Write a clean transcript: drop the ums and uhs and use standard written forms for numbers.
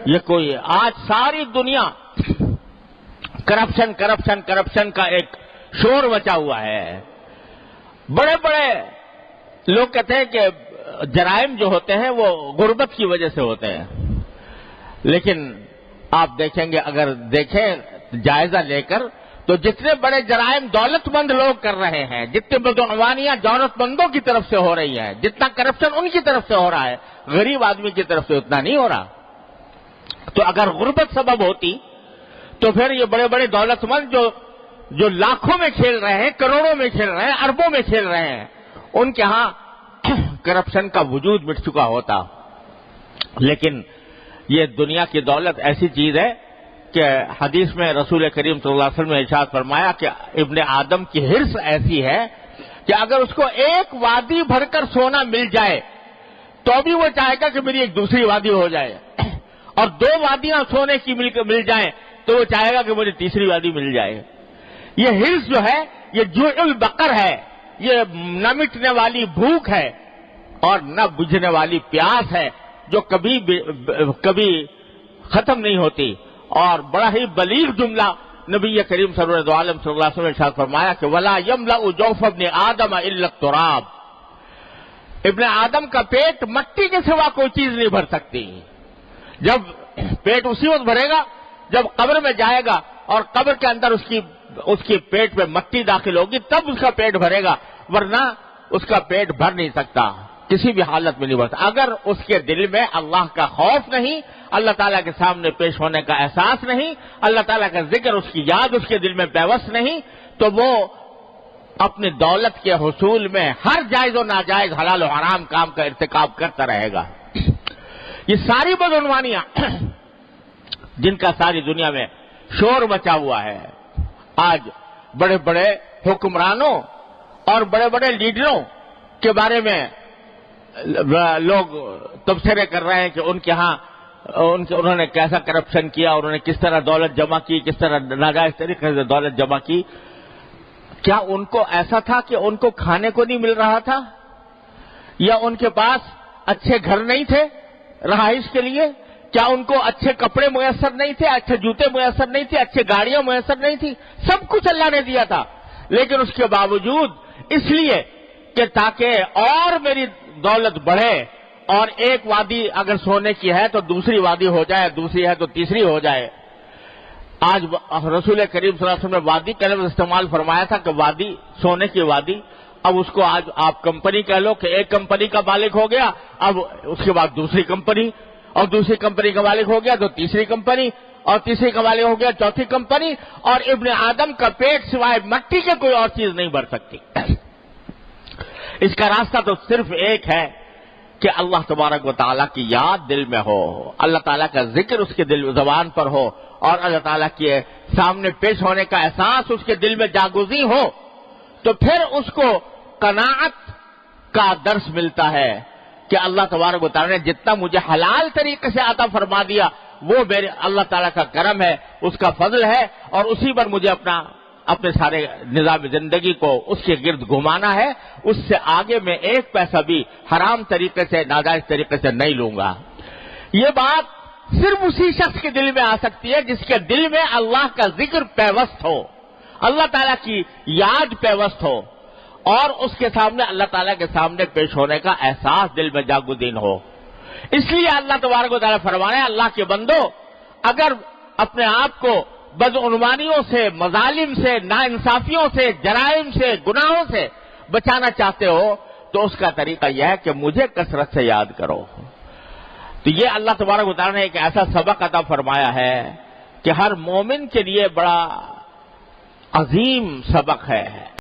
یہ کوئی آج ساری دنیا کرپشن کرپشن کرپشن کا ایک شور مچا ہوا ہے. بڑے بڑے لوگ کہتے ہیں کہ جرائم جو ہوتے ہیں وہ غربت کی وجہ سے ہوتے ہیں، لیکن آپ دیکھیں گے، اگر دیکھیں جائزہ لے کر، تو جتنے بڑے جرائم دولت مند لوگ کر رہے ہیں، جتنے بدعنوانیاں دولت مندوں کی طرف سے ہو رہی ہیں، جتنا کرپشن ان کی طرف سے ہو رہا ہے، غریب آدمی کی طرف سے اتنا نہیں ہو رہا. تو اگر غربت سبب ہوتی تو پھر یہ بڑے بڑے دولت مند جو لاکھوں میں کھیل رہے ہیں، کروڑوں میں کھیل رہے ہیں، اربوں میں کھیل رہے ہیں، ان کے ہاں کرپشن کا وجود مٹ چکا ہوتا. لیکن یہ دنیا کی دولت ایسی چیز ہے کہ حدیث میں رسول کریم صلی اللہ علیہ وسلم نے ارشاد فرمایا کہ ابن آدم کی حرص ایسی ہے کہ اگر اس کو ایک وادی بھر کر سونا مل جائے تو بھی وہ چاہے گا کہ میری ایک دوسری وادی ہو جائے، اور 2 وادیاں سونے کی مل جائیں تو وہ چاہے گا کہ مجھے تیسری وادی مل جائے. یہ حرص جو ہے یہ جوع البقر ہے، یہ نہ مٹنے والی بھوک ہے اور نہ بجھنے والی پیاس ہے جو کبھی ختم نہیں ہوتی. اور بڑا ہی بلیغ جملہ نبی کریم سرور عالم صلی اللہ علیہ وسلم نے ارشاد فرمایا کہ وَلَا يَمْلَأُ جَوْفَ ابْنِ آدَمَ إِلَّا التُّرَابُ. ابن آدم کا پیٹ مٹی کے سوا کوئی چیز نہیں بھر سکتی. جب پیٹ اسی وقت بھرے گا جب قبر میں جائے گا اور قبر کے اندر اس کی پیٹ میں مٹی داخل ہوگی تب اس کا پیٹ بھرے گا، ورنہ اس کا پیٹ بھر نہیں سکتا، کسی بھی حالت میں نہیں بھر سکتا. اگر اس کے دل میں اللہ کا خوف نہیں، اللہ تعالیٰ کے سامنے پیش ہونے کا احساس نہیں، اللہ تعالیٰ کا ذکر، اس کی یاد اس کے دل میں پیوست نہیں، تو وہ اپنی دولت کے حصول میں ہر جائز و ناجائز حلال و حرام کام کا ارتکاب کرتا رہے گا. یہ ساری بدعنوانیاں جن کا ساری دنیا میں شور مچا ہوا ہے، آج بڑے بڑے حکمرانوں اور بڑے بڑے لیڈروں کے بارے میں لوگ تبصرے کر رہے ہیں کہ ان کے ہاں انہوں نے کیسا کرپشن کیا، انہوں نے کس طرح دولت جمع کی، کس طرح ناجائز طریقے سے دولت جمع کی. کیا ان کو ایسا تھا کہ ان کو کھانے کو نہیں مل رہا تھا، یا ان کے پاس اچھے گھر نہیں تھے رہائش کے لیے؟ کیا ان کو اچھے کپڑے میسر نہیں تھے، اچھے جوتے میسر نہیں تھے، اچھے گاڑیاں میسر نہیں تھی؟ سب کچھ اللہ نے دیا تھا، لیکن اس کے باوجود اس لیے کہ تاکہ اور میری دولت بڑھے، اور ایک وادی اگر سونے کی ہے تو دوسری وادی ہو جائے، دوسری ہے تو تیسری ہو جائے. آج رسول کریم صلی اللہ علیہ وسلم نے وادی کا لفظ استعمال فرمایا تھا کہ وادی، سونے کی وادی. اب اس کو آج آپ کمپنی کہہ لو کہ ایک کمپنی کا مالک ہو گیا، اب اس کے بعد دوسری کمپنی، اور دوسری کمپنی کا مالک ہو گیا تو تیسری کمپنی، اور تیسری کا مالک ہو گیا چوتھی کمپنی، اور ابن آدم کا پیٹ سوائے مٹی کے کوئی اور چیز نہیں بھر سکتی. اس کا راستہ تو صرف ایک ہے کہ اللہ تبارک و تعالیٰ کی یاد دل میں ہو، اللہ تعالیٰ کا ذکر اس کے دل زبان پر ہو، اور اللہ تعالیٰ کے سامنے پیش ہونے کا احساس اس کے دل میں جاگزی ہو، تو پھر اس کو قناعت کا درس ملتا ہے کہ اللہ تبارک و تعالیٰ نے جتنا مجھے حلال طریقے سے عطا فرما دیا وہ میرے اللہ تعالیٰ کا کرم ہے، اس کا فضل ہے، اور اسی پر مجھے اپنے سارے نظام زندگی کو اس کے گرد گھمانا ہے. اس سے آگے میں ایک پیسہ بھی حرام طریقے سے، ناجائز طریقے سے نہیں لوں گا. یہ بات صرف اسی شخص کے دل میں آ سکتی ہے جس کے دل میں اللہ کا ذکر پیوست ہو، اللہ تعالیٰ کی یاد پیوست ہو، اور اس کے سامنے اللہ تعالیٰ کے سامنے پیش ہونے کا احساس دل میں جاگزین ہو. اس لیے اللہ تبارک و تعالیٰ فرمایا، اللہ کے بندو اگر اپنے آپ کو بدعنوانیوں سے، مظالم سے، ناانصافیوں سے، جرائم سے، گناہوں سے بچانا چاہتے ہو تو اس کا طریقہ یہ ہے کہ مجھے کثرت سے یاد کرو. تو یہ اللہ تبارک و تعالیٰ نے ایک ایسا سبق عطا فرمایا ہے کہ ہر مومن کے لیے بڑا عظیم سبق ہے.